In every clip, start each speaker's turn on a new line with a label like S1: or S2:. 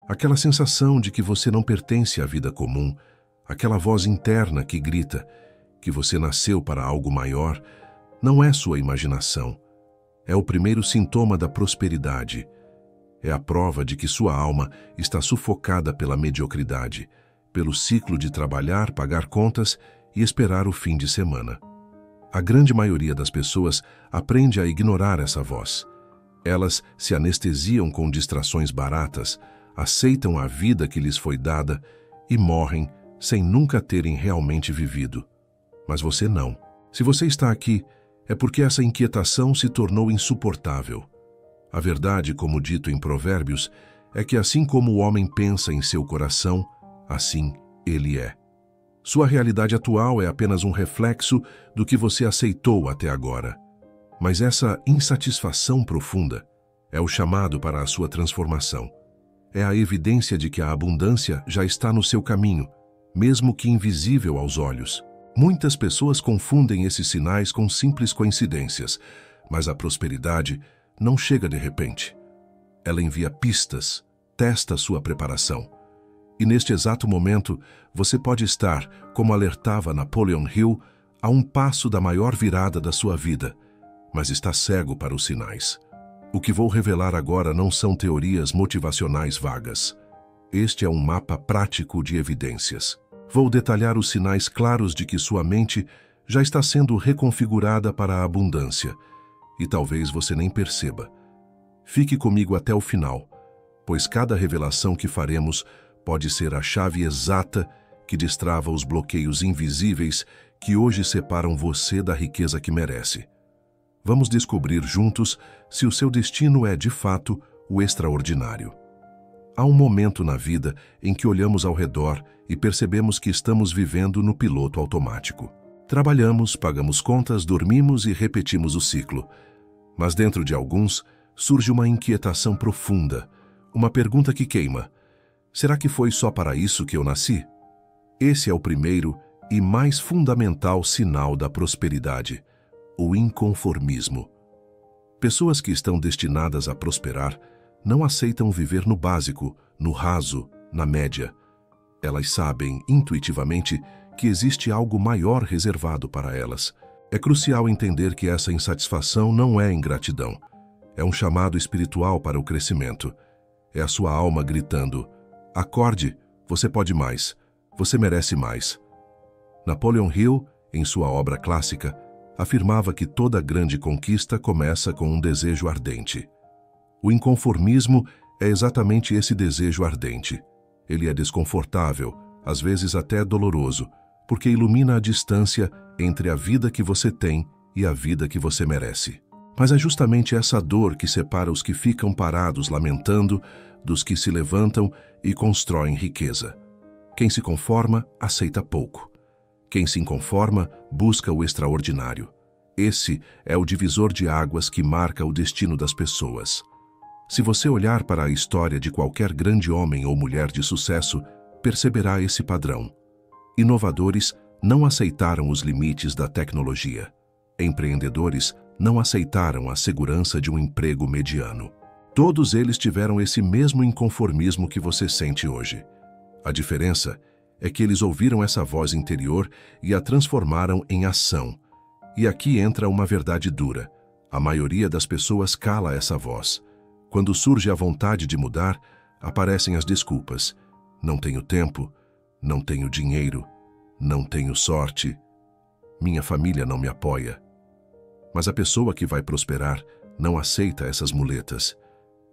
S1: Aquela sensação de que você não pertence à vida comum, aquela voz interna que grita que você nasceu para algo maior, não é sua imaginação. É o primeiro sintoma da prosperidade. É a prova de que sua alma está sufocada pela mediocridade, pelo ciclo de trabalhar, pagar contas e esperar o fim de semana. A grande maioria das pessoas aprende a ignorar essa voz. Elas se anestesiam com distrações baratas, aceitam a vida que lhes foi dada e morrem sem nunca terem realmente vivido. Mas você não. Se você está aqui, é porque essa inquietação se tornou insuportável. A verdade, como dito em Provérbios, é que assim como o homem pensa em seu coração, assim ele é. Sua realidade atual é apenas um reflexo do que você aceitou até agora. Mas essa insatisfação profunda é o chamado para a sua transformação. É a evidência de que a abundância já está no seu caminho, mesmo que invisível aos olhos. Muitas pessoas confundem esses sinais com simples coincidências, mas a prosperidade não chega de repente. Ela envia pistas, testa sua preparação. E neste exato momento, você pode estar, como alertava Napoleon Hill, a um passo da maior virada da sua vida, mas está cego para os sinais. O que vou revelar agora não são teorias motivacionais vagas. Este é um mapa prático de evidências. Vou detalhar os sinais claros de que sua mente já está sendo reconfigurada para a abundância, e talvez você nem perceba. Fique comigo até o final, pois cada revelação que faremos pode ser a chave exata que destrava os bloqueios invisíveis que hoje separam você da riqueza que merece. Vamos descobrir juntos se o seu destino é, de fato, o extraordinário. Há um momento na vida em que olhamos ao redor e percebemos que estamos vivendo no piloto automático. Trabalhamos, pagamos contas, dormimos e repetimos o ciclo. Mas dentro de alguns surge uma inquietação profunda, uma pergunta que queima. Será que foi só para isso que eu nasci? Esse é o primeiro e mais fundamental sinal da prosperidade, o inconformismo. Pessoas que estão destinadas a prosperar não aceitam viver no básico, no raso, na média. Elas sabem, intuitivamente, que existe algo maior reservado para elas. É crucial entender que essa insatisfação não é ingratidão. É um chamado espiritual para o crescimento. É a sua alma gritando: acorde, você pode mais, você merece mais. Napoleon Hill, em sua obra clássica, afirmava que toda grande conquista começa com um desejo ardente. O inconformismo é exatamente esse desejo ardente. Ele é desconfortável, às vezes até doloroso, porque ilumina a distância entre a vida que você tem e a vida que você merece. Mas é justamente essa dor que separa os que ficam parados lamentando dos que se levantam e constroem riqueza. Quem se conforma, aceita pouco. Quem se inconforma, busca o extraordinário. Esse é o divisor de águas que marca o destino das pessoas. Se você olhar para a história de qualquer grande homem ou mulher de sucesso, perceberá esse padrão. Inovadores não aceitaram os limites da tecnologia. Empreendedores não aceitaram a segurança de um emprego mediano. Todos eles tiveram esse mesmo inconformismo que você sente hoje. A diferença é que eles ouviram essa voz interior e a transformaram em ação. E aqui entra uma verdade dura. A maioria das pessoas cala essa voz. Quando surge a vontade de mudar, aparecem as desculpas. Não tenho tempo, não tenho dinheiro, não tenho sorte, minha família não me apoia. Mas a pessoa que vai prosperar não aceita essas muletas.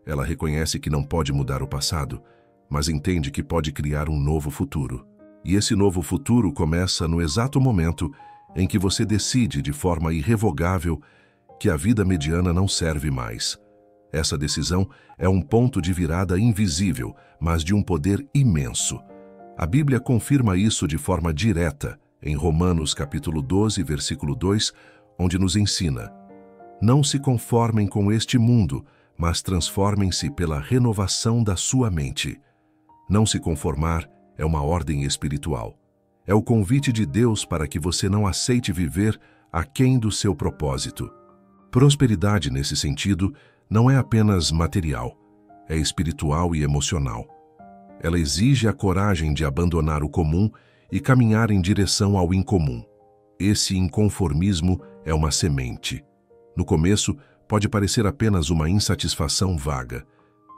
S1: Ela reconhece que não pode mudar o passado, mas entende que pode criar um novo futuro. E esse novo futuro começa no exato momento em que você decide de forma irrevogável que a vida mediana não serve mais. Essa decisão é um ponto de virada invisível, mas de um poder imenso. A Bíblia confirma isso de forma direta em Romanos capítulo 12, versículo 2, onde nos ensina: não se conformem com este mundo, mas transformem-se pela renovação da sua mente. Não se conformar é uma ordem espiritual. É o convite de Deus para que você não aceite viver aquém do seu propósito. Prosperidade, nesse sentido, não é apenas material, é espiritual e emocional. Ela exige a coragem de abandonar o comum e caminhar em direção ao incomum. Esse inconformismo é uma semente. No começo, pode parecer apenas uma insatisfação vaga,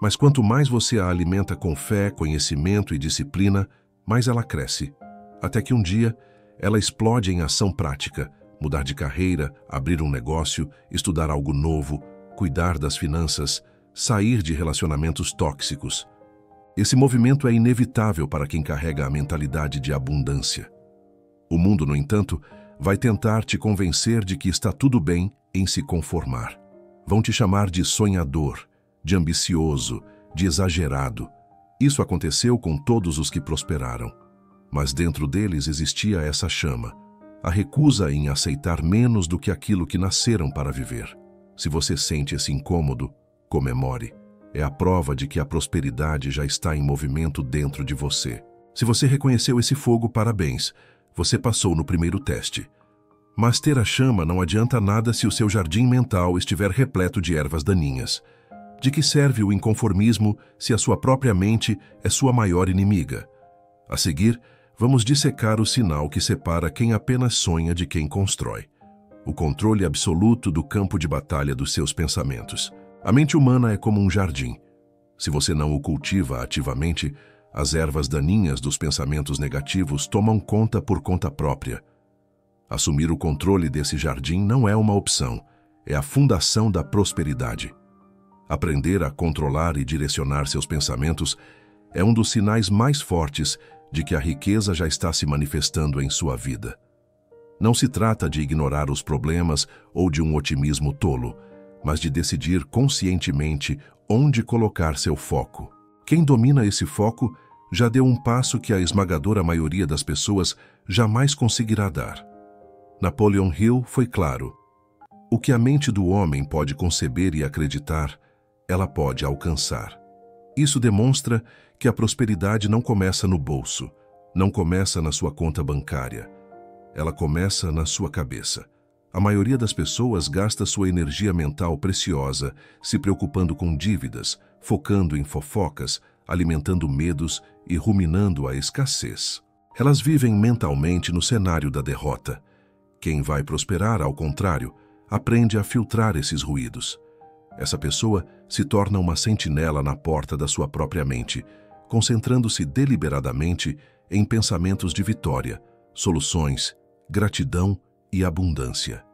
S1: mas quanto mais você a alimenta com fé, conhecimento e disciplina, mais ela cresce, até que um dia ela explode em ação prática, mudar de carreira, abrir um negócio, estudar algo novo, cuidar das finanças, sair de relacionamentos tóxicos. Esse movimento é inevitável para quem carrega a mentalidade de abundância. O mundo, no entanto, vai tentar te convencer de que está tudo bem em se conformar. Vão te chamar de sonhador, de ambicioso, de exagerado. Isso aconteceu com todos os que prosperaram. Mas dentro deles existia essa chama, a recusa em aceitar menos do que aquilo que nasceram para viver. Se você sente esse incômodo, comemore. É a prova de que a prosperidade já está em movimento dentro de você. Se você reconheceu esse fogo, parabéns. Você passou no primeiro teste. Mas ter a chama não adianta nada se o seu jardim mental estiver repleto de ervas daninhas. De que serve o inconformismo se a sua própria mente é sua maior inimiga? A seguir, vamos dissecar o sinal que separa quem apenas sonha de quem constrói. O controle absoluto do campo de batalha dos seus pensamentos. A mente humana é como um jardim. Se você não o cultiva ativamente, as ervas daninhas dos pensamentos negativos tomam conta por conta própria. Assumir o controle desse jardim não é uma opção, é a fundação da prosperidade. Aprender a controlar e direcionar seus pensamentos é um dos sinais mais fortes de que a riqueza já está se manifestando em sua vida. Não se trata de ignorar os problemas ou de um otimismo tolo, mas de decidir conscientemente onde colocar seu foco. Quem domina esse foco já deu um passo que a esmagadora maioria das pessoas jamais conseguirá dar. Napoleon Hill foi claro: o que a mente do homem pode conceber e acreditar, ela pode alcançar. Isso demonstra que a prosperidade não começa no bolso, não começa na sua conta bancária. Ela começa na sua cabeça. A maioria das pessoas gasta sua energia mental preciosa se preocupando com dívidas, focando em fofocas, alimentando medos e ruminando a escassez. Elas vivem mentalmente no cenário da derrota. Quem vai prosperar, ao contrário, aprende a filtrar esses ruídos. Essa pessoa se torna uma sentinela na porta da sua própria mente, concentrando-se deliberadamente em pensamentos de vitória, soluções, gratidão e abundância.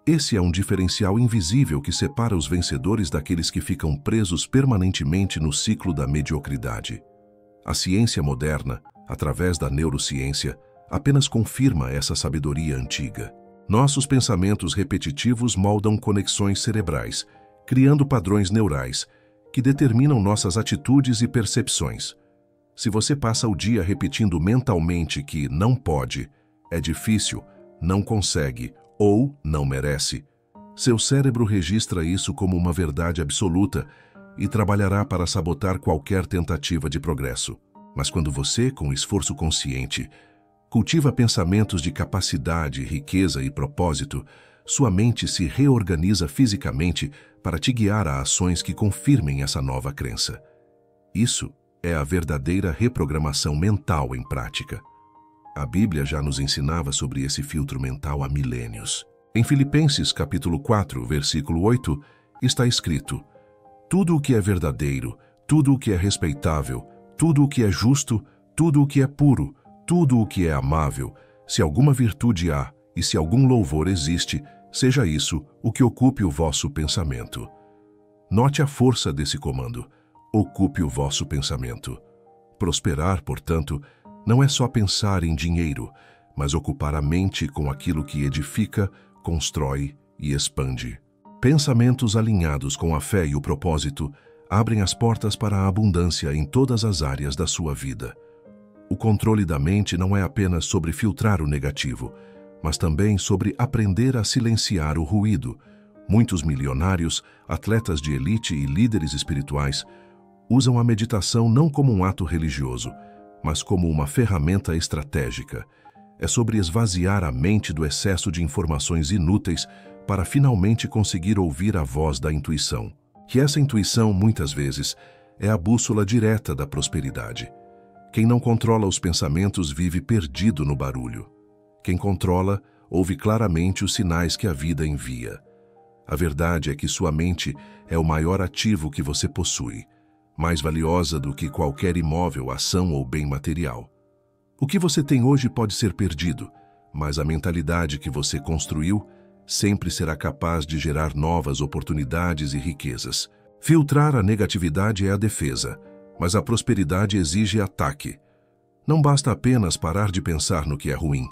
S1: Esse é um diferencial invisível que separa os vencedores daqueles que ficam presos permanentemente no ciclo da mediocridade. A ciência moderna, através da neurociência, apenas confirma essa sabedoria antiga. Nossos pensamentos repetitivos moldam conexões cerebrais, criando padrões neurais que determinam nossas atitudes e percepções. Se você passa o dia repetindo mentalmente que não pode, é difícil, não consegue ou não merece, seu cérebro registra isso como uma verdade absoluta e trabalhará para sabotar qualquer tentativa de progresso. Mas quando você, com esforço consciente, cultiva pensamentos de capacidade, riqueza e propósito, sua mente se reorganiza fisicamente para te guiar a ações que confirmem essa nova crença. Isso é a verdadeira reprogramação mental em prática. A Bíblia já nos ensinava sobre esse filtro mental há milênios. Em Filipenses capítulo 4, versículo 8, está escrito: tudo o que é verdadeiro, tudo o que é respeitável, tudo o que é justo, tudo o que é puro, tudo o que é amável, se alguma virtude há e se algum louvor existe, seja isso o que ocupe o vosso pensamento. Note a força desse comando: ocupe o vosso pensamento. Prosperar, portanto, não é só pensar em dinheiro, mas ocupar a mente com aquilo que edifica, constrói e expande. Pensamentos alinhados com a fé e o propósito abrem as portas para a abundância em todas as áreas da sua vida. O controle da mente não é apenas sobre filtrar o negativo, mas também sobre aprender a silenciar o ruído. Muitos milionários, atletas de elite e líderes espirituais usam a meditação não como um ato religioso, mas como uma ferramenta estratégica. É sobre esvaziar a mente do excesso de informações inúteis para finalmente conseguir ouvir a voz da intuição. Que essa intuição, muitas vezes, é a bússola direta da prosperidade. Quem não controla os pensamentos vive perdido no barulho. Quem controla, ouve claramente os sinais que a vida envia. A verdade é que sua mente é o maior ativo que você possui, mais valiosa do que qualquer imóvel, ação ou bem material. O que você tem hoje pode ser perdido, mas a mentalidade que você construiu sempre será capaz de gerar novas oportunidades e riquezas. Filtrar a negatividade é a defesa, mas a prosperidade exige ataque. Não basta apenas parar de pensar no que é ruim,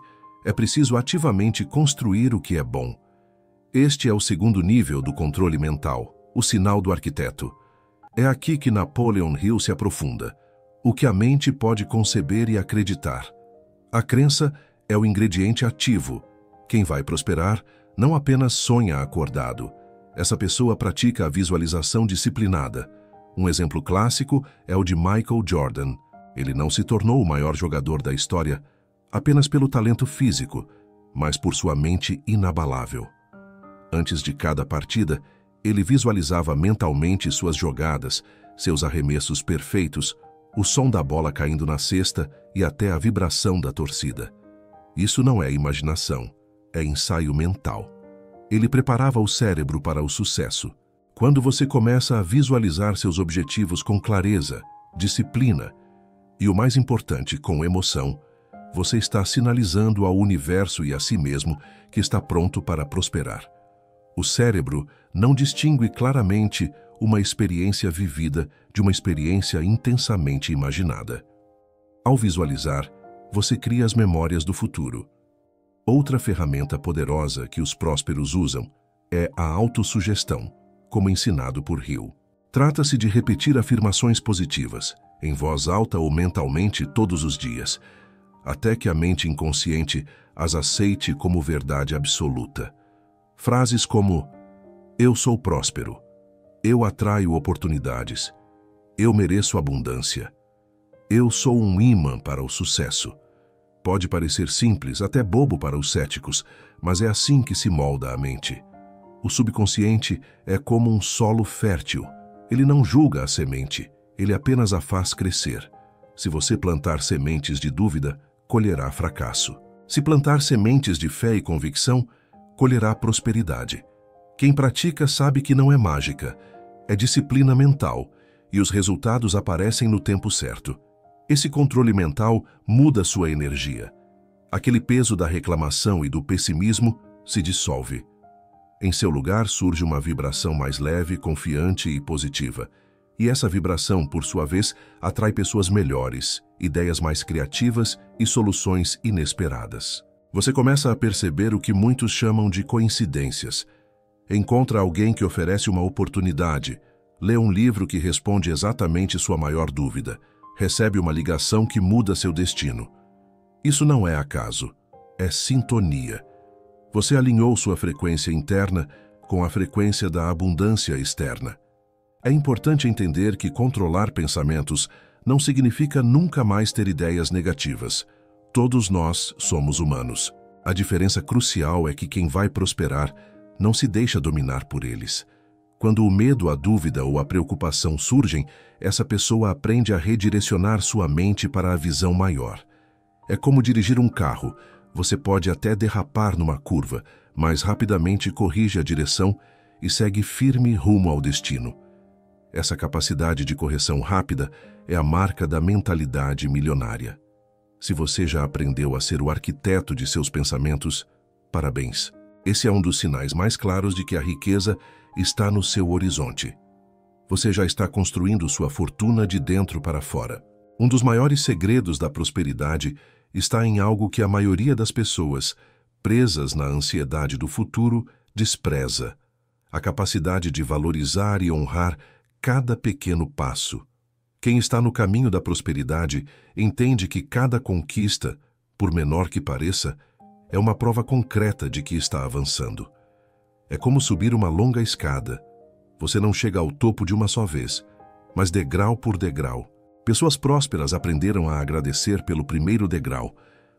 S1: é preciso ativamente construir o que é bom. Este é o segundo nível do controle mental, o sinal do arquiteto. É aqui que Napoleon Hill se aprofunda. O que a mente pode conceber e acreditar. A crença é o ingrediente ativo. Quem vai prosperar não apenas sonha acordado. Essa pessoa pratica a visualização disciplinada. Um exemplo clássico é o de Michael Jordan. Ele não se tornou o maior jogador da história apenas pelo talento físico, mas por sua mente inabalável. Antes de cada partida, ele visualizava mentalmente suas jogadas, seus arremessos perfeitos, o som da bola caindo na cesta e até a vibração da torcida. Isso não é imaginação, é ensaio mental. Ele preparava o cérebro para o sucesso. Quando você começa a visualizar seus objetivos com clareza, disciplina e, o mais importante, com emoção, você está sinalizando ao universo e a si mesmo que está pronto para prosperar. O cérebro não distingue claramente uma experiência vivida de uma experiência intensamente imaginada. Ao visualizar, você cria as memórias do futuro. Outra ferramenta poderosa que os prósperos usam é a autossugestão, como ensinado por Hill. Trata-se de repetir afirmações positivas, em voz alta ou mentalmente todos os dias, até que a mente inconsciente as aceite como verdade absoluta. Frases como: eu sou próspero, eu atraio oportunidades, eu mereço abundância, eu sou um ímã para o sucesso. Pode parecer simples, até bobo para os céticos, mas é assim que se molda a mente. O subconsciente é como um solo fértil. Ele não julga a semente, ele apenas a faz crescer. Se você plantar sementes de dúvida, colherá fracasso. Se plantar sementes de fé e convicção, colherá prosperidade. Quem pratica sabe que não é mágica, é disciplina mental, e os resultados aparecem no tempo certo. Esse controle mental muda sua energia. Aquele peso da reclamação e do pessimismo se dissolve. Em seu lugar surge uma vibração mais leve, confiante e positiva. E essa vibração, por sua vez, atrai pessoas melhores, ideias mais criativas e soluções inesperadas. Você começa a perceber o que muitos chamam de coincidências. Encontra alguém que oferece uma oportunidade, lê um livro que responde exatamente sua maior dúvida, recebe uma ligação que muda seu destino. Isso não é acaso, é sintonia. Você alinhou sua frequência interna com a frequência da abundância externa. É importante entender que controlar pensamentos não significa nunca mais ter ideias negativas. Todos nós somos humanos. A diferença crucial é que quem vai prosperar não se deixa dominar por eles. Quando o medo, a dúvida ou a preocupação surgem, essa pessoa aprende a redirecionar sua mente para a visão maior. É como dirigir um carro. Você pode até derrapar numa curva, mas rapidamente corrige a direção e segue firme rumo ao destino. Essa capacidade de correção rápida é a marca da mentalidade milionária. Se você já aprendeu a ser o arquiteto de seus pensamentos, parabéns. Esse é um dos sinais mais claros de que a riqueza está no seu horizonte. Você já está construindo sua fortuna de dentro para fora. Um dos maiores segredos da prosperidade está em algo que a maioria das pessoas, presas na ansiedade do futuro, despreza: a capacidade de valorizar e honrar cada pequeno passo. Quem está no caminho da prosperidade entende que cada conquista, por menor que pareça, é uma prova concreta de que está avançando. É como subir uma longa escada. Você não chega ao topo de uma só vez, mas degrau por degrau. Pessoas prósperas aprenderam a agradecer pelo primeiro degrau,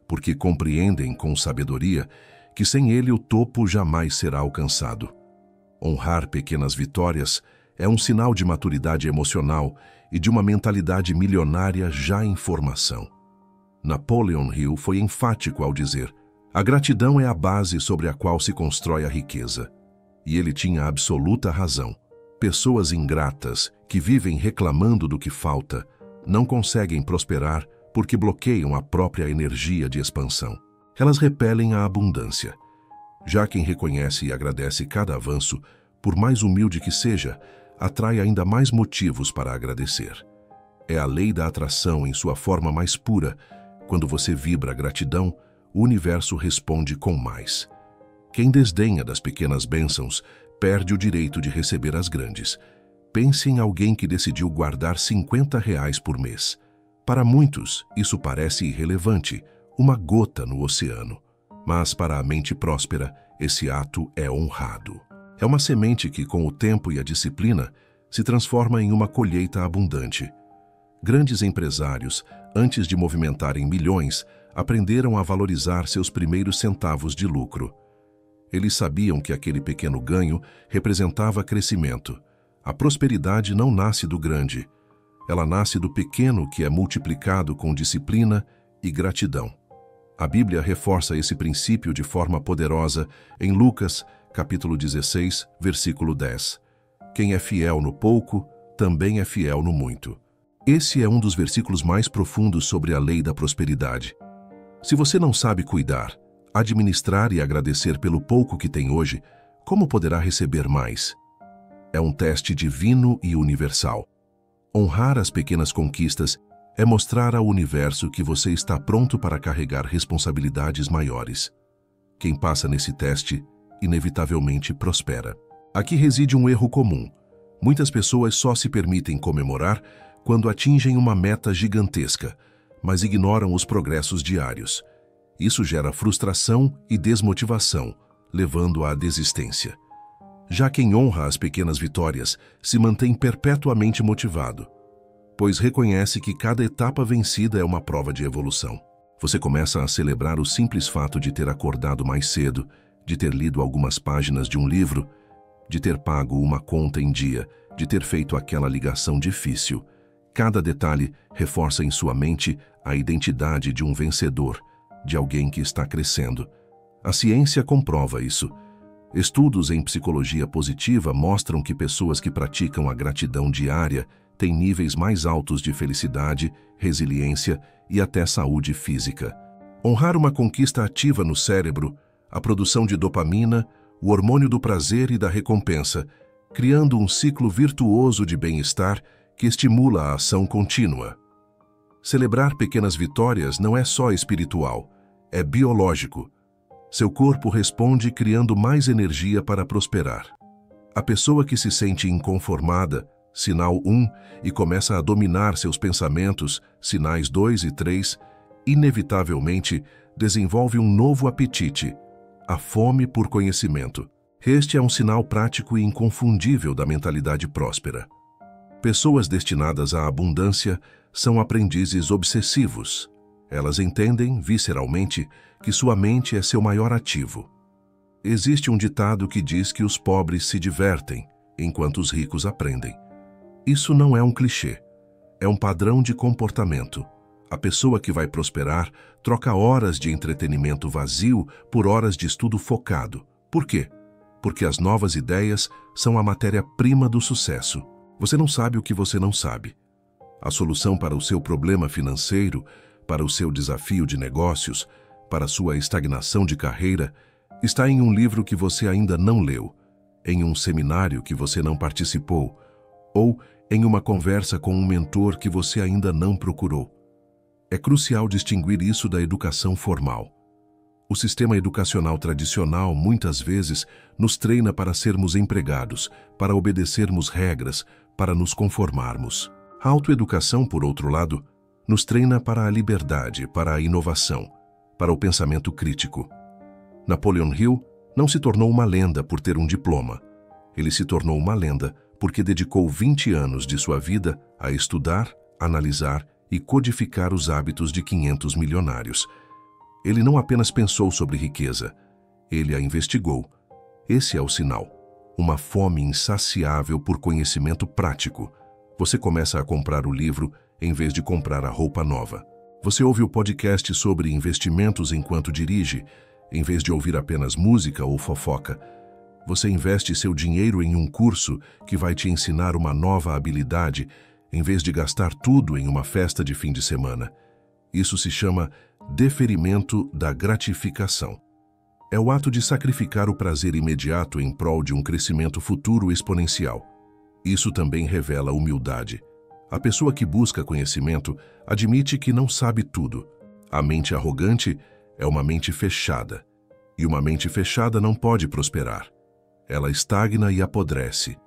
S1: porque compreendem com sabedoria que sem ele o topo jamais será alcançado. Honrar pequenas vitórias é um sinal de maturidade emocional e de uma mentalidade milionária já em formação. Napoleon Hill foi enfático ao dizer: a gratidão é a base sobre a qual se constrói a riqueza. E ele tinha absoluta razão. Pessoas ingratas, que vivem reclamando do que falta, não conseguem prosperar porque bloqueiam a própria energia de expansão. Elas repelem a abundância. Já quem reconhece e agradece cada avanço, por mais humilde que seja, atrai ainda mais motivos para agradecer. É a lei da atração em sua forma mais pura. Quando você vibra gratidão, o universo responde com mais. Quem desdenha das pequenas bênçãos perde o direito de receber as grandes. Pense em alguém que decidiu guardar R$ 50 por mês. Para muitos, isso parece irrelevante, uma gota no oceano. Mas para a mente próspera, esse ato é honrado. É uma semente que, com o tempo e a disciplina, se transforma em uma colheita abundante. Grandes empresários, antes de movimentarem milhões, aprenderam a valorizar seus primeiros centavos de lucro. Eles sabiam que aquele pequeno ganho representava crescimento. A prosperidade não nasce do grande. Ela nasce do pequeno que é multiplicado com disciplina e gratidão. A Bíblia reforça esse princípio de forma poderosa em Lucas, capítulo 16, versículo 10. Quem é fiel no pouco, também é fiel no muito. Esse é um dos versículos mais profundos sobre a lei da prosperidade. Se você não sabe cuidar, administrar e agradecer pelo pouco que tem hoje, como poderá receber mais? É um teste divino e universal. Honrar as pequenas conquistas é mostrar ao universo que você está pronto para carregar responsabilidades maiores. Quem passa nesse teste, inevitavelmente prospera. Aqui reside um erro comum. Muitas pessoas só se permitem comemorar quando atingem uma meta gigantesca, mas ignoram os progressos diários. Isso gera frustração e desmotivação, levando à desistência. Já quem honra as pequenas vitórias se mantém perpetuamente motivado, pois reconhece que cada etapa vencida é uma prova de evolução. Você começa a celebrar o simples fato de ter acordado mais cedo, de ter lido algumas páginas de um livro, de ter pago uma conta em dia, de ter feito aquela ligação difícil. Cada detalhe reforça em sua mente a identidade de um vencedor, de alguém que está crescendo. A ciência comprova isso. Estudos em psicologia positiva mostram que pessoas que praticam a gratidão diária têm níveis mais altos de felicidade, resiliência e até saúde física. Honrar uma conquista ativa no cérebro a produção de dopamina, o hormônio do prazer e da recompensa, criando um ciclo virtuoso de bem-estar que estimula a ação contínua. Celebrar pequenas vitórias não é só espiritual, é biológico. Seu corpo responde criando mais energia para prosperar. A pessoa que se sente inconformada, sinal 1, e começa a dominar seus pensamentos, sinais 2 e 3, inevitavelmente desenvolve um novo apetite, a fome por conhecimento. Este é um sinal prático e inconfundível da mentalidade próspera. Pessoas destinadas à abundância são aprendizes obsessivos. Elas entendem, visceralmente, que sua mente é seu maior ativo. Existe um ditado que diz que os pobres se divertem, enquanto os ricos aprendem. Isso não é um clichê, é um padrão de comportamento. A pessoa que vai prosperar troca horas de entretenimento vazio por horas de estudo focado. Por quê? Porque as novas ideias são a matéria-prima do sucesso. Você não sabe o que você não sabe. A solução para o seu problema financeiro, para o seu desafio de negócios, para a sua estagnação de carreira, está em um livro que você ainda não leu, em um seminário que você não participou, ou em uma conversa com um mentor que você ainda não procurou. É crucial distinguir isso da educação formal. O sistema educacional tradicional, muitas vezes, nos treina para sermos empregados, para obedecermos regras, para nos conformarmos. A autoeducação, por outro lado, nos treina para a liberdade, para a inovação, para o pensamento crítico. Napoleon Hill não se tornou uma lenda por ter um diploma. Ele se tornou uma lenda porque dedicou 20 anos de sua vida a estudar, analisar e codificar os hábitos de 500 milionários. Ele não apenas pensou sobre riqueza, ele a investigou. Esse é o sinal, uma fome insaciável por conhecimento prático. Você começa a comprar o livro em vez de comprar a roupa nova. Você ouve o podcast sobre investimentos enquanto dirige, em vez de ouvir apenas música ou fofoca. Você investe seu dinheiro em um curso que vai te ensinar uma nova habilidade, em vez de gastar tudo em uma festa de fim de semana. Isso se chama deferimento da gratificação. É o ato de sacrificar o prazer imediato em prol de um crescimento futuro exponencial. Isso também revela humildade. A pessoa que busca conhecimento admite que não sabe tudo. A mente arrogante é uma mente fechada. E uma mente fechada não pode prosperar. Ela estagna e apodrece.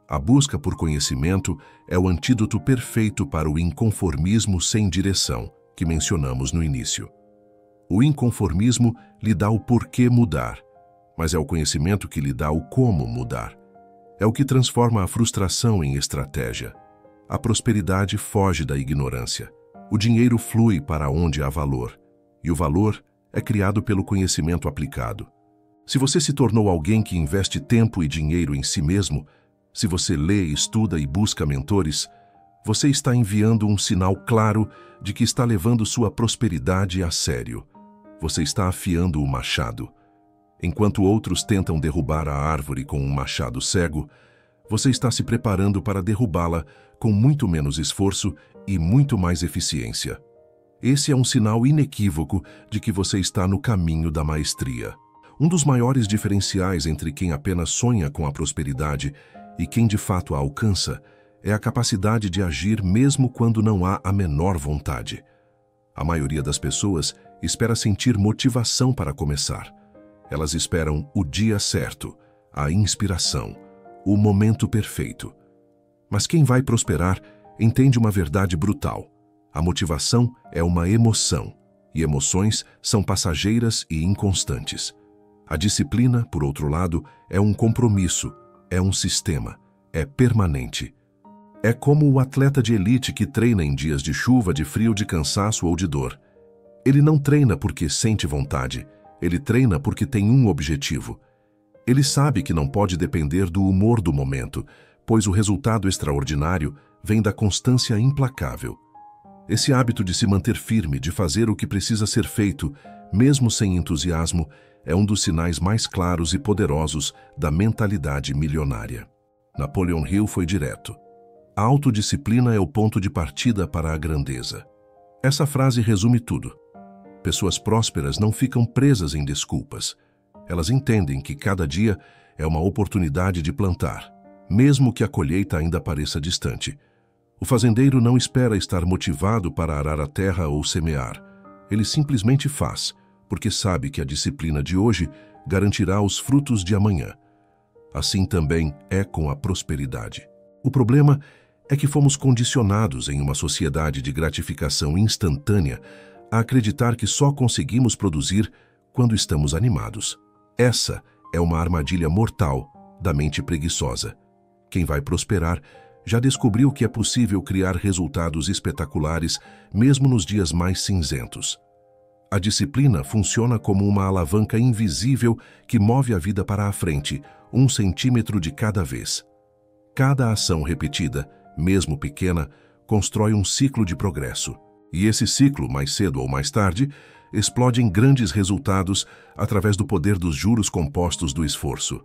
S1: A busca por conhecimento é o antídoto perfeito para o inconformismo sem direção, que mencionamos no início. O inconformismo lhe dá o porquê mudar, mas é o conhecimento que lhe dá o como mudar. É o que transforma a frustração em estratégia. A prosperidade foge da ignorância. O dinheiro flui para onde há valor, e o valor é criado pelo conhecimento aplicado. Se você se tornou alguém que investe tempo e dinheiro em si mesmo, se você lê, estuda e busca mentores, você está enviando um sinal claro de que está levando sua prosperidade a sério. Você está afiando o machado. Enquanto outros tentam derrubar a árvore com um machado cego, você está se preparando para derrubá-la com muito menos esforço e muito mais eficiência. Esse é um sinal inequívoco de que você está no caminho da maestria. Um dos maiores diferenciais entre quem apenas sonha com a prosperidade e quem de fato a alcança é a capacidade de agir mesmo quando não há a menor vontade. A maioria das pessoas espera sentir motivação para começar. Elas esperam o dia certo, a inspiração, o momento perfeito. Mas quem vai prosperar entende uma verdade brutal. A motivação é uma emoção, e emoções são passageiras e inconstantes. A disciplina, por outro lado, é um compromisso, é um sistema, é permanente. É como o atleta de elite que treina em dias de chuva, de frio, de cansaço ou de dor. Ele não treina porque sente vontade, ele treina porque tem um objetivo. Ele sabe que não pode depender do humor do momento, pois o resultado extraordinário vem da constância implacável. Esse hábito de se manter firme, de fazer o que precisa ser feito, mesmo sem entusiasmo, é um dos sinais mais claros e poderosos da mentalidade milionária. Napoleon Hill foi direto. A autodisciplina é o ponto de partida para a grandeza. Essa frase resume tudo. Pessoas prósperas não ficam presas em desculpas. Elas entendem que cada dia é uma oportunidade de plantar, mesmo que a colheita ainda pareça distante. O fazendeiro não espera estar motivado para arar a terra ou semear. Ele simplesmente faz, porque sabe que a disciplina de hoje garantirá os frutos de amanhã. Assim também é com a prosperidade. O problema é que fomos condicionados em uma sociedade de gratificação instantânea a acreditar que só conseguimos produzir quando estamos animados. Essa é uma armadilha mortal da mente preguiçosa. Quem vai prosperar já descobriu que é possível criar resultados espetaculares mesmo nos dias mais cinzentos. A disciplina funciona como uma alavanca invisível que move a vida para a frente, 1 centímetro de cada vez. Cada ação repetida, mesmo pequena, constrói um ciclo de progresso. E esse ciclo, mais cedo ou mais tarde, explode em grandes resultados através do poder dos juros compostos do esforço.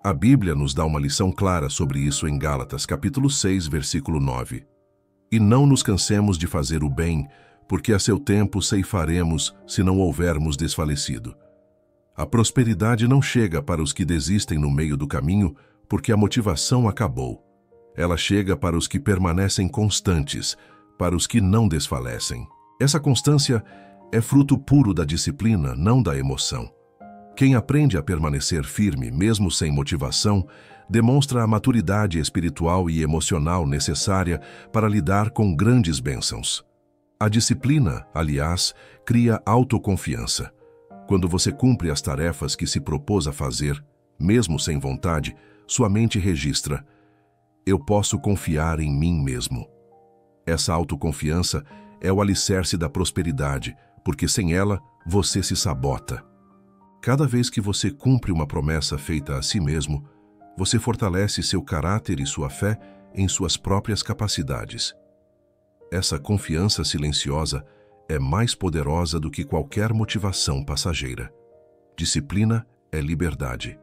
S1: A Bíblia nos dá uma lição clara sobre isso em Gálatas, capítulo 6, versículo 9. E não nos cansemos de fazer o bem, porque a seu tempo ceifaremos se não houvermos desfalecido. A prosperidade não chega para os que desistem no meio do caminho, porque a motivação acabou. Ela chega para os que permanecem constantes, para os que não desfalecem. Essa constância é fruto puro da disciplina, não da emoção. Quem aprende a permanecer firme, mesmo sem motivação, demonstra a maturidade espiritual e emocional necessária para lidar com grandes bênçãos. A disciplina, aliás, cria autoconfiança. Quando você cumpre as tarefas que se propôs a fazer, mesmo sem vontade, sua mente registra: eu posso confiar em mim mesmo. Essa autoconfiança é o alicerce da prosperidade, porque sem ela, você se sabota. Cada vez que você cumpre uma promessa feita a si mesmo, você fortalece seu caráter e sua fé em suas próprias capacidades. Essa confiança silenciosa é mais poderosa do que qualquer motivação passageira. Disciplina é liberdade.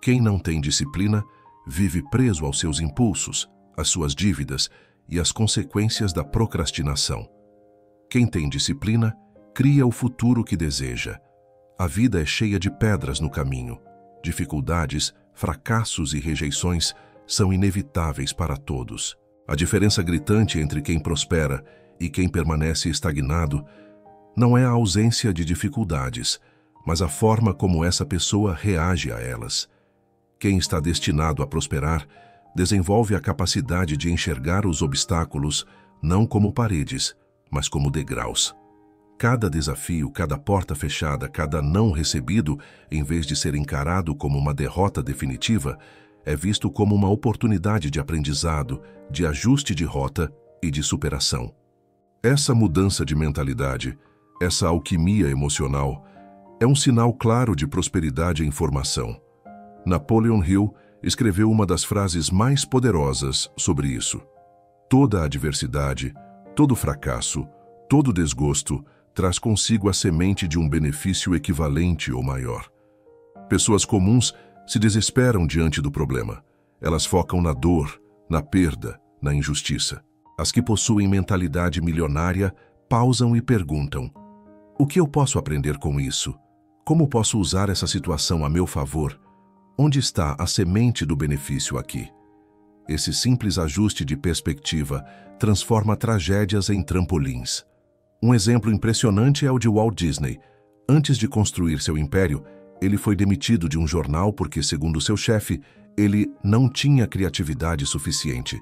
S1: Quem não tem disciplina vive preso aos seus impulsos, às suas dívidas e às consequências da procrastinação. Quem tem disciplina cria o futuro que deseja. A vida é cheia de pedras no caminho. Dificuldades, fracassos e rejeições são inevitáveis para todos. A diferença gritante entre quem prospera e quem permanece estagnado não é a ausência de dificuldades, mas a forma como essa pessoa reage a elas. Quem está destinado a prosperar desenvolve a capacidade de enxergar os obstáculos não como paredes, mas como degraus. Cada desafio, cada porta fechada, cada não recebido, em vez de ser encarado como uma derrota definitiva, é visto como uma oportunidade de aprendizado, de ajuste de rota e de superação. Essa mudança de mentalidade, essa alquimia emocional, é um sinal claro de prosperidade em formação. Napoleon Hill escreveu uma das frases mais poderosas sobre isso. Toda adversidade, todo fracasso, todo desgosto traz consigo a semente de um benefício equivalente ou maior. Pessoas comuns se desesperam diante do problema. Elas focam na dor, na perda, na injustiça. As que possuem mentalidade milionária pausam e perguntam: o que eu posso aprender com isso? Como posso usar essa situação a meu favor? Onde está a semente do benefício aqui? Esse simples ajuste de perspectiva transforma tragédias em trampolins. Um exemplo impressionante é o de Walt Disney. Antes de construir seu império, ele foi demitido de um jornal porque, segundo seu chefe, ele não tinha criatividade suficiente.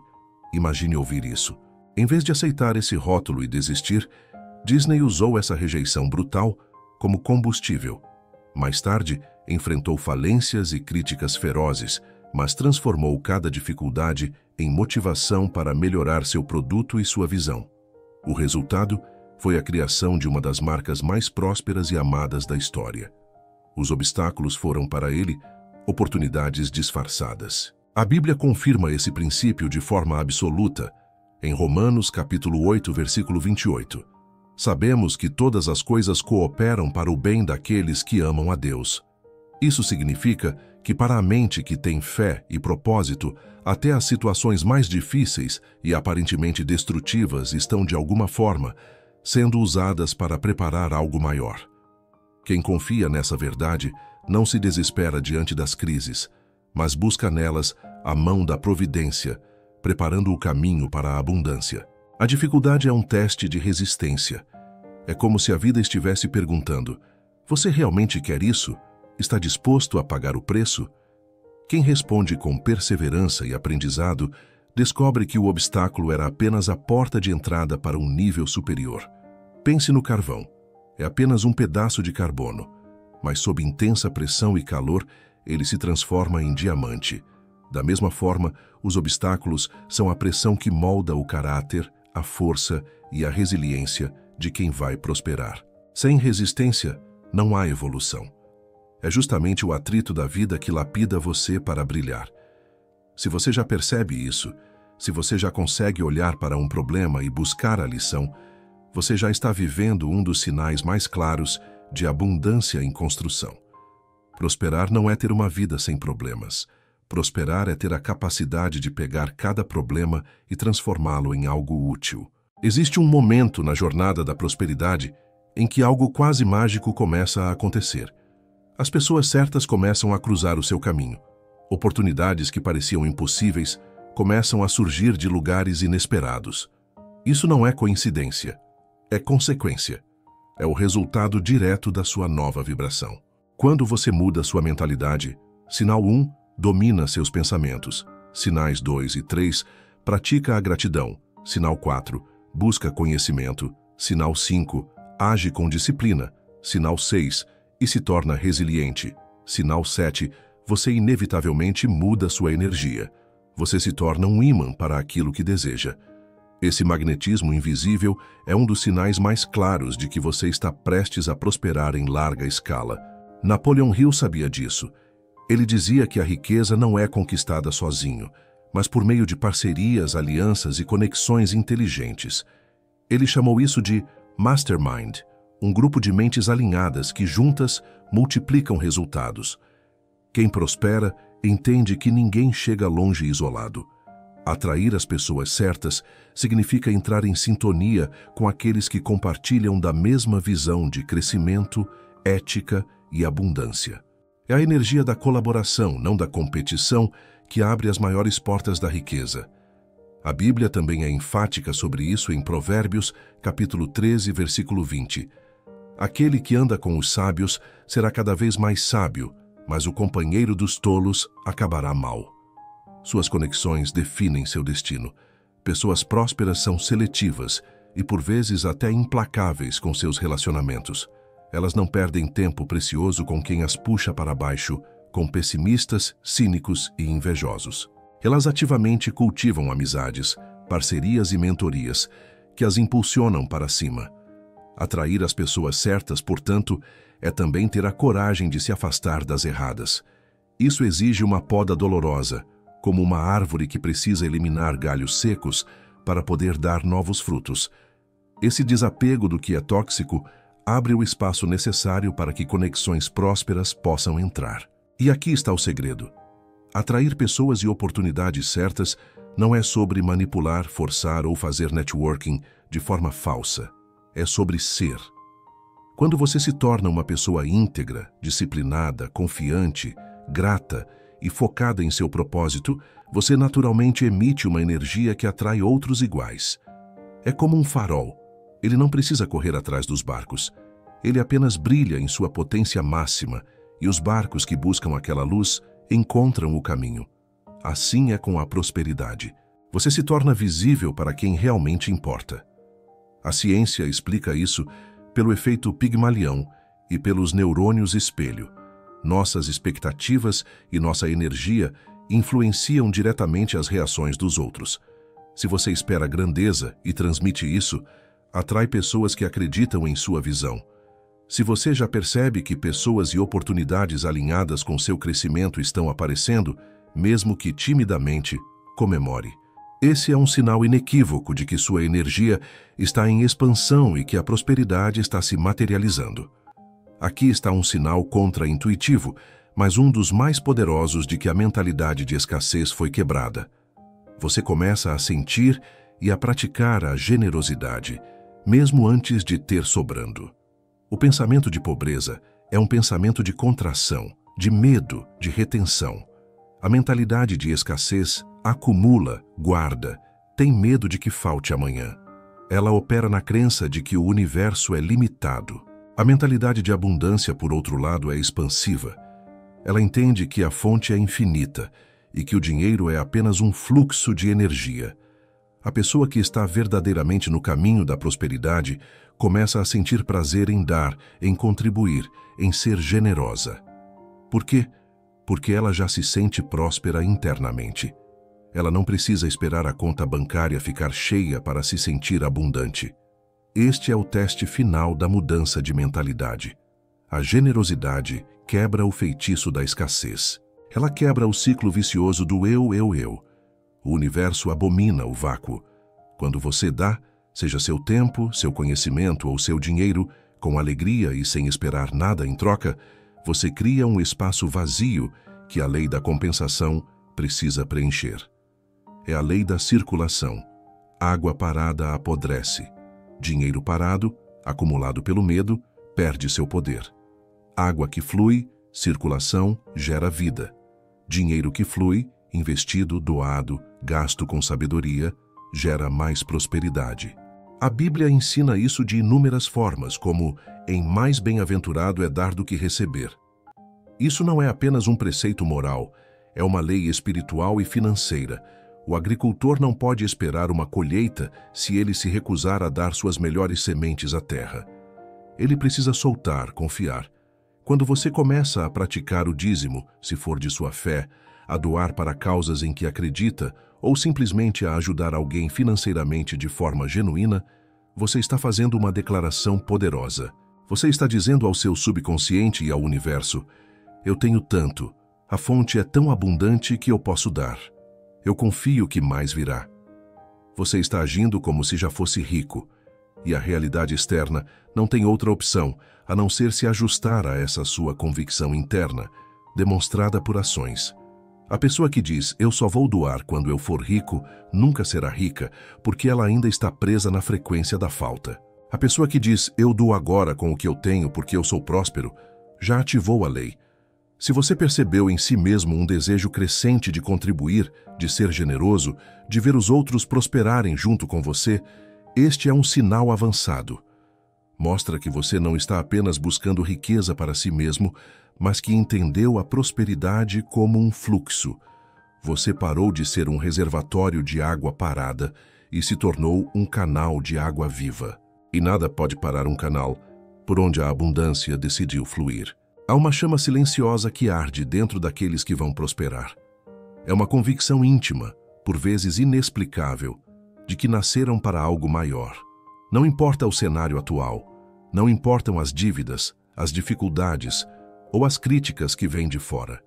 S1: Imagine ouvir isso. Em vez de aceitar esse rótulo e desistir, Disney usou essa rejeição brutal como combustível. Mais tarde, enfrentou falências e críticas ferozes, mas transformou cada dificuldade em motivação para melhorar seu produto e sua visão. O resultado foi a criação de uma das marcas mais prósperas e amadas da história. Os obstáculos foram para ele oportunidades disfarçadas. A Bíblia confirma esse princípio de forma absoluta. Em Romanos capítulo 8, versículo 28. Sabemos que todas as coisas cooperam para o bem daqueles que amam a Deus. Isso significa que para a mente que tem fé e propósito, até as situações mais difíceis e aparentemente destrutivas estão de alguma forma sendo usadas para preparar algo maior. Quem confia nessa verdade não se desespera diante das crises, mas busca nelas a mão da providência, preparando o caminho para a abundância. A dificuldade é um teste de resistência. É como se a vida estivesse perguntando: você realmente quer isso? Está disposto a pagar o preço? Quem responde com perseverança e aprendizado descobre que o obstáculo era apenas a porta de entrada para um nível superior. Pense no carvão. É apenas um pedaço de carbono, mas sob intensa pressão e calor, ele se transforma em diamante. Da mesma forma, os obstáculos são a pressão que molda o caráter, a força e a resiliência de quem vai prosperar. Sem resistência, não há evolução. É justamente o atrito da vida que lapida você para brilhar. Se você já percebe isso, se você já consegue olhar para um problema e buscar a lição, você já está vivendo um dos sinais mais claros de abundância em construção. Prosperar não é ter uma vida sem problemas. Prosperar é ter a capacidade de pegar cada problema e transformá-lo em algo útil. Existe um momento na jornada da prosperidade em que algo quase mágico começa a acontecer. As pessoas certas começam a cruzar o seu caminho. Oportunidades que pareciam impossíveis começam a surgir de lugares inesperados. Isso não é coincidência, é consequência. É o resultado direto da sua nova vibração. Quando você muda sua mentalidade, sinal 1, domina seus pensamentos. Sinais 2 e 3, pratica a gratidão. Sinal 4, busca conhecimento. Sinal 5, age com disciplina. Sinal 6, e se torna resiliente. Sinal 7, você inevitavelmente muda sua energia. Você se torna um ímã para aquilo que deseja. Esse magnetismo invisível é um dos sinais mais claros de que você está prestes a prosperar em larga escala. Napoleon Hill sabia disso. Ele dizia que a riqueza não é conquistada sozinho, mas por meio de parcerias, alianças e conexões inteligentes. Ele chamou isso de Mastermind, um grupo de mentes alinhadas que juntas multiplicam resultados. Quem prospera entende que ninguém chega longe isolado. Atrair as pessoas certas significa entrar em sintonia com aqueles que compartilham da mesma visão de crescimento, ética e abundância. É a energia da colaboração, não da competição, que abre as maiores portas da riqueza. A Bíblia também é enfática sobre isso em Provérbios, capítulo 13, versículo 20. Aquele que anda com os sábios será cada vez mais sábio, mas o companheiro dos tolos acabará mal. Suas conexões definem seu destino. Pessoas prósperas são seletivas e, por vezes, até implacáveis com seus relacionamentos. Elas não perdem tempo precioso com quem as puxa para baixo, com pessimistas, cínicos e invejosos. Elas ativamente cultivam amizades, parcerias e mentorias que as impulsionam para cima. Atrair as pessoas certas, portanto, é também ter a coragem de se afastar das erradas. Isso exige uma poda dolorosa, como uma árvore que precisa eliminar galhos secos para poder dar novos frutos. Esse desapego do que é tóxico abre o espaço necessário para que conexões prósperas possam entrar. E aqui está o segredo. Atrair pessoas e oportunidades certas não é sobre manipular, forçar ou fazer networking de forma falsa. É sobre ser. Quando você se torna uma pessoa íntegra, disciplinada, confiante, grata e focada em seu propósito, você naturalmente emite uma energia que atrai outros iguais. É como um farol. Ele não precisa correr atrás dos barcos. Ele apenas brilha em sua potência máxima e os barcos que buscam aquela luz encontram o caminho. Assim é com a prosperidade. Você se torna visível para quem realmente importa. A ciência explica isso pelo efeito Pigmalião e pelos neurônios espelho. Nossas expectativas e nossa energia influenciam diretamente as reações dos outros. Se você espera grandeza e transmite isso, atrai pessoas que acreditam em sua visão. Se você já percebe que pessoas e oportunidades alinhadas com seu crescimento estão aparecendo, mesmo que timidamente, comemore. Esse é um sinal inequívoco de que sua energia está em expansão e que a prosperidade está se materializando. Aqui está um sinal contra-intuitivo, mas um dos mais poderosos de que a mentalidade de escassez foi quebrada. Você começa a sentir e a praticar a generosidade, mesmo antes de ter sobrando. O pensamento de pobreza é um pensamento de contração, de medo, de retenção. A mentalidade de escassez acumula, guarda, tem medo de que falte amanhã. Ela opera na crença de que o universo é limitado. A mentalidade de abundância, por outro lado, é expansiva. Ela entende que a fonte é infinita e que o dinheiro é apenas um fluxo de energia. A pessoa que está verdadeiramente no caminho da prosperidade começa a sentir prazer em dar, em contribuir, em ser generosa. Por quê? Porque ela já se sente próspera internamente. Ela não precisa esperar a conta bancária ficar cheia para se sentir abundante. Este é o teste final da mudança de mentalidade. A generosidade quebra o feitiço da escassez. Ela quebra o ciclo vicioso do eu, eu, eu. O universo abomina o vácuo. Quando você dá, seja seu tempo, seu conhecimento ou seu dinheiro, com alegria e sem esperar nada em troca, você cria um espaço vazio que a lei da compensação precisa preencher. É a lei da circulação. Água parada apodrece. Dinheiro parado, acumulado pelo medo, perde seu poder. Água que flui, circulação, gera vida. Dinheiro que flui, investido, doado, gasto com sabedoria, gera mais prosperidade. A Bíblia ensina isso de inúmeras formas, como em mais bem-aventurado é dar do que receber. Isso não é apenas um preceito moral, é uma lei espiritual e financeira. O agricultor não pode esperar uma colheita se ele se recusar a dar suas melhores sementes à terra. Ele precisa soltar, confiar. Quando você começa a praticar o dízimo, se for de sua fé, a doar para causas em que acredita ou simplesmente a ajudar alguém financeiramente de forma genuína, você está fazendo uma declaração poderosa. Você está dizendo ao seu subconsciente e ao universo: eu tenho tanto, a fonte é tão abundante que eu posso dar. Eu confio que mais virá. Você está agindo como se já fosse rico, e a realidade externa não tem outra opção a não ser se ajustar a essa sua convicção interna, demonstrada por ações. A pessoa que diz, eu só vou doar quando eu for rico, nunca será rica, porque ela ainda está presa na frequência da falta. A pessoa que diz, eu dou agora com o que eu tenho porque eu sou próspero, já ativou a lei. Se você percebeu em si mesmo um desejo crescente de contribuir, de ser generoso, de ver os outros prosperarem junto com você, este é um sinal avançado. Mostra que você não está apenas buscando riqueza para si mesmo, mas que entendeu a prosperidade como um fluxo. Você parou de ser um reservatório de água parada e se tornou um canal de água viva. E nada pode parar um canal por onde a abundância decidiu fluir. Há uma chama silenciosa que arde dentro daqueles que vão prosperar. É uma convicção íntima, por vezes inexplicável, de que nasceram para algo maior. Não importa o cenário atual, não importam as dívidas, as dificuldades ou as críticas que vêm de fora.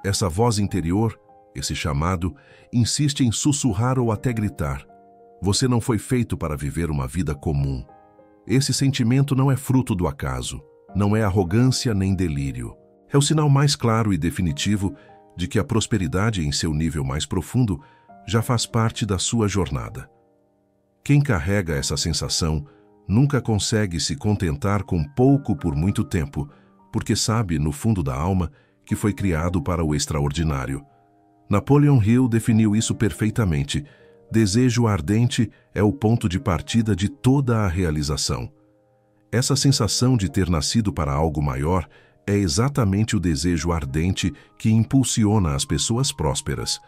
S1: Essa voz interior, esse chamado, insiste em sussurrar ou até gritar. Você não foi feito para viver uma vida comum. Esse sentimento não é fruto do acaso, não é arrogância nem delírio. É o sinal mais claro e definitivo de que a prosperidade em seu nível mais profundo já faz parte da sua jornada. Quem carrega essa sensação nunca consegue se contentar com pouco por muito tempo, porque sabe, no fundo da alma, que foi criado para o extraordinário. Napoleon Hill definiu isso perfeitamente. Desejo ardente é o ponto de partida de toda a realização. Essa sensação de ter nascido para algo maior é exatamente o desejo ardente que impulsiona as pessoas prósperas.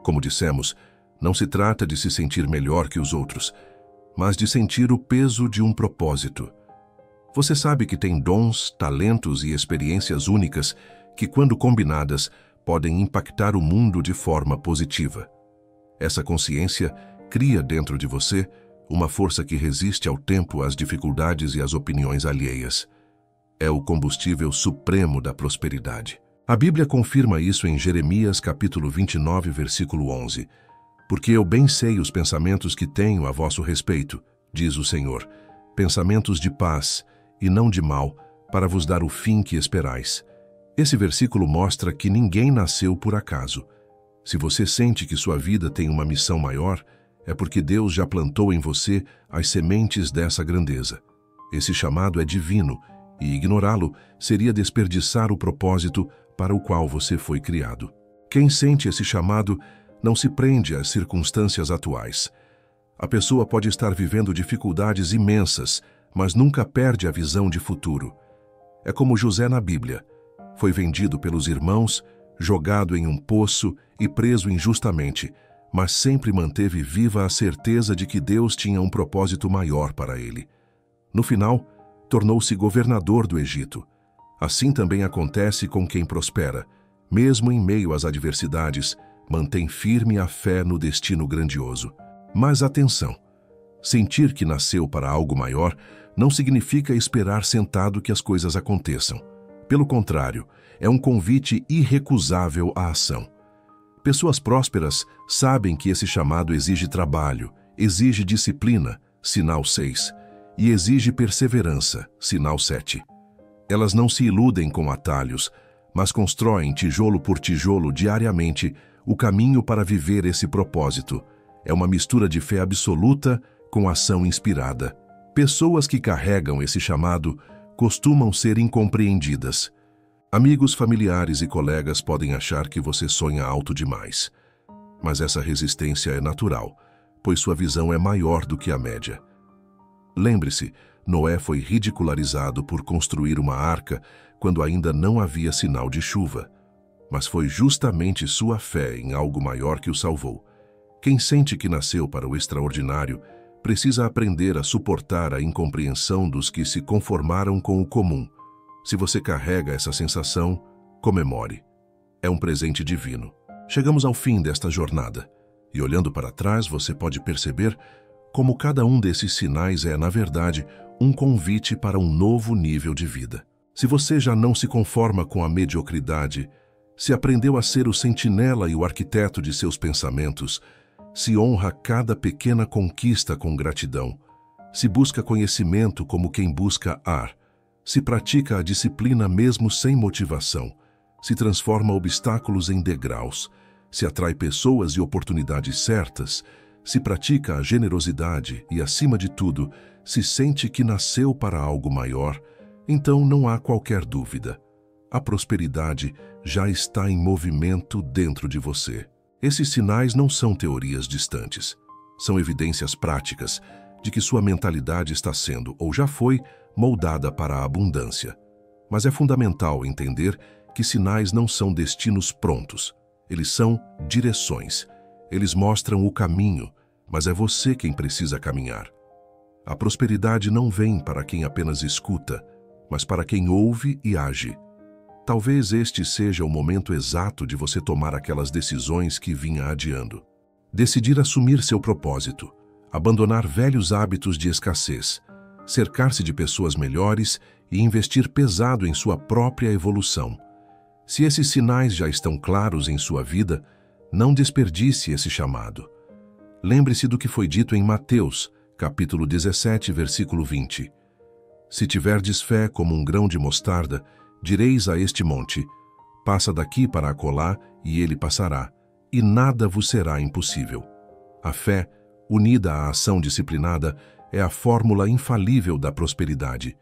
S1: Como dissemos, não se trata de se sentir melhor que os outros, mas de sentir o peso de um propósito. Você sabe que tem dons, talentos e experiências únicas que, quando combinadas, podem impactar o mundo de forma positiva. Essa consciência cria dentro de você uma força que resiste ao tempo, às dificuldades e às opiniões alheias. É o combustível supremo da prosperidade. A Bíblia confirma isso em Jeremias capítulo 29, versículo 11. Porque eu bem sei os pensamentos que tenho a vosso respeito, diz o Senhor, pensamentos de paz e não de mal, para vos dar o fim que esperais. Esse versículo mostra que ninguém nasceu por acaso. Se você sente que sua vida tem uma missão maior, é porque Deus já plantou em você as sementes dessa grandeza. Esse chamado é divino, e ignorá-lo seria desperdiçar o propósito para o qual você foi criado. Quem sente esse chamado não se prende às circunstâncias atuais. A pessoa pode estar vivendo dificuldades imensas, mas nunca perde a visão de futuro. É como José na Bíblia. Foi vendido pelos irmãos, jogado em um poço e preso injustamente, mas sempre manteve viva a certeza de que Deus tinha um propósito maior para ele. No final, tornou-se governador do Egito. Assim também acontece com quem prospera. Mesmo em meio às adversidades, mantém firme a fé no destino grandioso. Mas atenção! Sentir que nasceu para algo maior não significa esperar sentado que as coisas aconteçam. Pelo contrário, é um convite irrecusável à ação. Pessoas prósperas sabem que esse chamado exige trabalho, exige disciplina, sinal 6, e exige perseverança, sinal 7. Elas não se iludem com atalhos, mas constroem tijolo por tijolo diariamente o caminho para viver esse propósito. É uma mistura de fé absoluta com ação inspirada. Pessoas que carregam esse chamado costumam ser incompreendidas. Amigos, familiares e colegas podem achar que você sonha alto demais. Mas essa resistência é natural, pois sua visão é maior do que a média. Lembre-se, Noé foi ridicularizado por construir uma arca quando ainda não havia sinal de chuva. Mas foi justamente sua fé em algo maior que o salvou. Quem sente que nasceu para o extraordinário precisa aprender a suportar a incompreensão dos que se conformaram com o comum. Se você carrega essa sensação, comemore. É um presente divino. Chegamos ao fim desta jornada, e olhando para trás você pode perceber como cada um desses sinais é, na verdade, um convite para um novo nível de vida. Se você já não se conforma com a mediocridade, se aprendeu a ser o sentinela e o arquiteto de seus pensamentos, se honra cada pequena conquista com gratidão, se busca conhecimento como quem busca ar, se pratica a disciplina mesmo sem motivação, se transforma obstáculos em degraus, se atrai pessoas e oportunidades certas, se pratica a generosidade e, acima de tudo, se sente que nasceu para algo maior, então não há qualquer dúvida. A prosperidade já está em movimento dentro de você. Esses sinais não são teorias distantes. São evidências práticas de que sua mentalidade está sendo, ou já foi, moldada para a abundância. Mas é fundamental entender que sinais não são destinos prontos. Eles são direções. Eles mostram o caminho, mas é você quem precisa caminhar. A prosperidade não vem para quem apenas escuta, mas para quem ouve e age. Talvez este seja o momento exato de você tomar aquelas decisões que vinha adiando. Decidir assumir seu propósito, abandonar velhos hábitos de escassez, cercar-se de pessoas melhores e investir pesado em sua própria evolução. Se esses sinais já estão claros em sua vida, não desperdice esse chamado. Lembre-se do que foi dito em Mateus, capítulo 17, versículo 20. Se tiverdes fé como um grão de mostarda, direis a este monte, passa daqui para acolá, e ele passará, e nada vos será impossível. A fé, unida à ação disciplinada, é a fórmula infalível da prosperidade.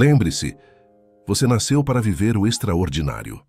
S1: Lembre-se, você nasceu para viver o extraordinário.